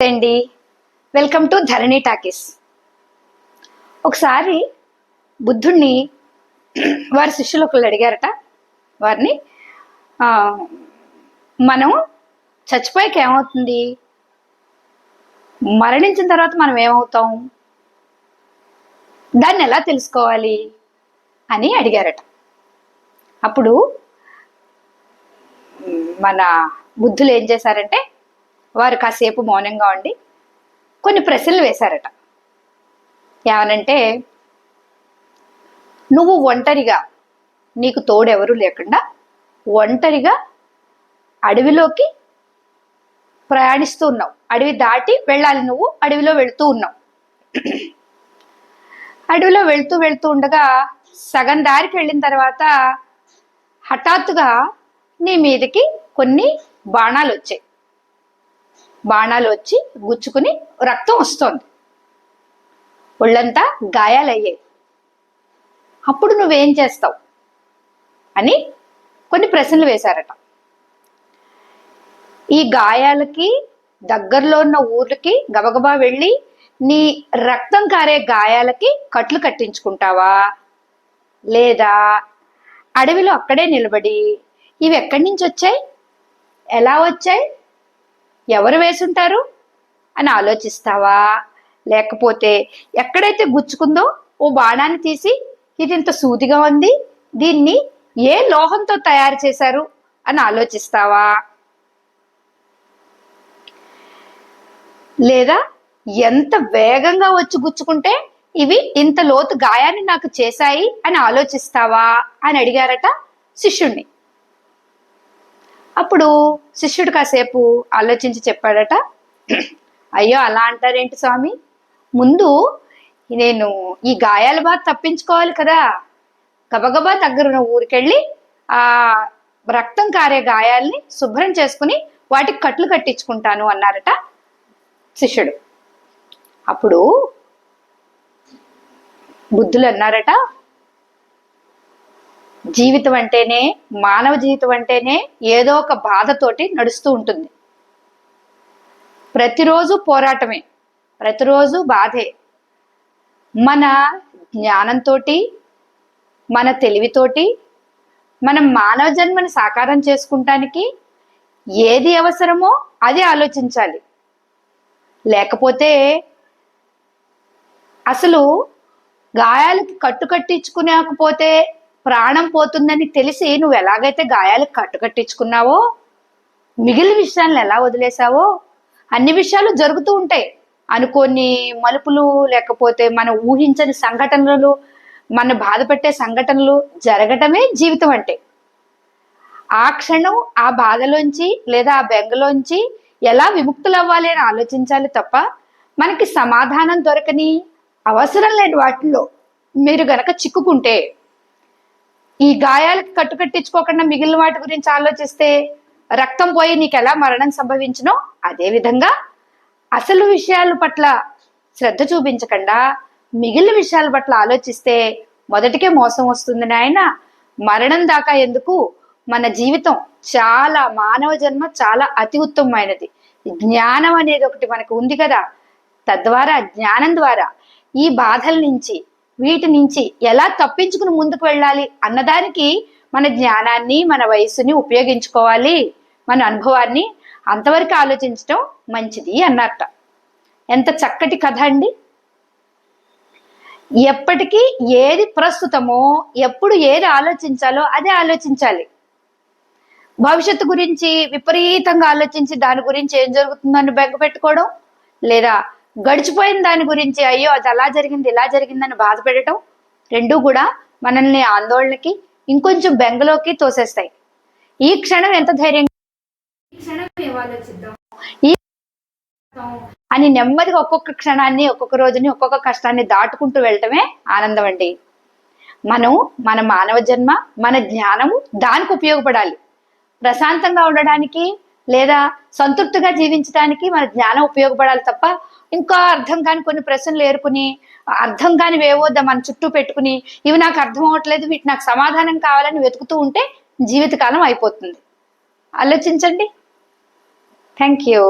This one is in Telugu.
అండి, వెల్కమ్ టు ధరణి టాకీస్. ఒకసారి బుద్ధుణ్ణి వారి శిష్యులు ఒకళ్ళు అడిగారట. వారిని మనం చచ్చిపోయాక ఏమవుతుంది, మరణించిన తర్వాత మనం ఏమవుతాం, దాన్ని ఎలా తెలుసుకోవాలి అని అడిగారట. అప్పుడు మన బుద్ధులు ఏం చేశారంటే, వారు కాసేపు మౌనంగా ఉండి కొన్ని ప్రశ్నలు వేశారట. ఏమనంటే, నువ్వు ఒంటరిగా, నీకు తోడెవరూ లేకుండా ఒంటరిగా అడవిలోకి ప్రయాణిస్తూ ఉన్నావు. అడవి దాటి వెళ్ళాలి, నువ్వు అడవిలో వెళుతూ ఉన్నావు. అడవిలో వెళుతూ వెళుతూ ఉండగా సగం దారికి వెళ్ళిన తర్వాత హఠాత్తుగా నీ మీదకి కొన్ని బాణాలు వచ్చాయి. బాణాలు వచ్చి గుచ్చుకుని రక్తం వస్తోంది, ఒళ్ళంతా గాయాలయ్యాయి. అప్పుడు నువ్వేం చేస్తావు అని కొన్ని ప్రశ్నలు వేశారట. ఈ గాయాలకి దగ్గరలో ఉన్న ఊర్లకి గబగబా వెళ్ళి నీ రక్తం కారే గాయాలకి కట్లు కట్టించుకుంటావా, లేదా అడవిలో అక్కడే నిలబడి ఇవి ఎక్కడి నుంచి వచ్చాయి, ఎలా వచ్చాయి, ఎవరు వేసుంటారు అని ఆలోచిస్తావా, లేకపోతే ఎక్కడైతే గుచ్చుకుందో ఓ బాణాన్ని తీసి ఇది ఇంత సూదిగా ఉంది, దీన్ని ఏ లోహంతో తయారు చేశారు అని ఆలోచిస్తావా, లేదా ఎంత వేగంగా వచ్చి గుచ్చుకుంటే ఇవి ఇంత లోతు గాయాన్ని నాకు చేశాయి అని ఆలోచిస్తావా అని అడిగారట శిష్యుణ్ణి. అప్పుడు శిష్యుడు కాసేపు ఆలోచించి చెప్పాడట, అయ్యో అలా అంటారేంటి స్వామి, ముందు నేను ఈ గాయాల బాధ తప్పించుకోవాలి కదా, గబగబా దగ్గరున్న ఊరికెళ్ళి ఆ రక్తం కారే గాయాల్ని శుభ్రం చేసుకుని వాటికి కట్లు కట్టించుకుంటాను అన్నారట శిష్యుడు. అప్పుడు బుద్ధులు అన్నారట, జీవితం అంటేనే, మానవ జీవితం అంటేనే ఏదో ఒక బాధతోటి నడుస్తూ ఉంటుంది. ప్రతిరోజు పోరాటమే, ప్రతిరోజు బాధే. మన జ్ఞానంతో, మన తెలివితోటి మనం మానవ జన్మని సాకారం చేసుకుంటానికి ఏది అవసరమో అది ఆలోచించాలి. లేకపోతే అసలు గాయాలకి కట్టు కట్టించుకునేకపోతే ప్రాణం పోతుందని తెలిసి నువ్వు ఎలాగైతే గాయాలకు కట్టు కట్టించుకున్నావో, మిగిలిన విషయాలను ఎలా వదిలేసావో, అన్ని విషయాలు జరుగుతూ ఉంటాయి. అనుకోని మలుపులు, లేకపోతే మనం ఊహించని సంఘటనలు, మన బాధ పెట్టే సంఘటనలు జరగటమే జీవితం అంటే. ఆ క్షణం ఆ బాధలోంచి లేదా ఆ బెంగలోంచి ఎలా విముక్తులవ్వాలి అని ఆలోచించాలి తప్ప, మనకి సమాధానం దొరకని అవసరం లేని వాటిల్లో మీరు గనక చిక్కుకుంటే, ఈ గాయాలకు కట్టుకట్టించుకోకుండా మిగిలిన వాటి గురించి ఆలోచిస్తే రక్తం పోయి నీకు ఎలా మరణం సంభవించినో అదే విధంగా అసలు విషయాల పట్ల శ్రద్ధ చూపించకుండా మిగిలిన విషయాల పట్ల ఆలోచిస్తే మొదటికే మోసం వస్తుంది నాయన. మరణం దాకా ఎందుకు, మన జీవితం చాలా, మానవ జన్మ చాలా అతి ఉత్తమమైనది. జ్ఞానం అనేది ఒకటి మనకు ఉంది కదా, తద్వారా జ్ఞానం ద్వారా ఈ బాధల నుంచి, వీటి నుంచి ఎలా తప్పించుకుని ముందుకు వెళ్ళాలి అన్నదానికి మన జ్ఞానాన్ని, మన వయస్సుని ఉపయోగించుకోవాలి, మన అనుభవాన్ని అంతవరకు ఆలోచించడం మంచిది అన్నట్ట. ఎంత చక్కటి కథ అండి. ఎప్పటికీ ఏది ప్రస్తుతమో, ఎప్పుడు ఏది ఆలోచించాలో అదే ఆలోచించాలి. భవిష్యత్తు గురించి విపరీతంగా ఆలోచించి దాని గురించి ఏం జరుగుతుందని బెంగ పెట్టుకోవడం, లేదా గడిచిపోయిన దాని గురించి అయ్యో అది అలా జరిగింది ఇలా జరిగిందని బాధ పెట్టడం, రెండూ కూడా మనల్ని ఆందోళనకి, ఇంకొంచెం బెంగలోకి తోసేస్తాయి. ఈ క్షణం ఎంత ధైర్యంగా, ఈ క్షణం ఏం ఆలోచిద్దాం, ఈ అని నెమ్మదిగా ఒక్కొక్క క్షణాన్ని, ఒక్కొక్క రోజుని, ఒక్కొక్క కష్టాన్ని దాటుకుంటూ వెళ్ళటమే ఆనందం అండి. మనం మన మానవ జన్మ, మన జ్ఞానము దానికి ఉపయోగపడాలి. ప్రశాంతంగా ఉండడానికి లేదా సంతృప్తిగా జీవించడానికి మన జ్ఞానం ఉపయోగపడాలి తప్ప, ఇంకా అర్థం కాని కొన్ని ప్రశ్నలు ఏరుకుని, అర్థం కానివేవో మన చుట్టూ పెట్టుకుని, ఇవి నాకు అర్థం అవ్వట్లేదు, వీటి నాకు సమాధానం కావాలని వెతుకుతూ ఉంటే జీవితకాలం అయిపోతుంది. ఆలోచించండి. Thank you.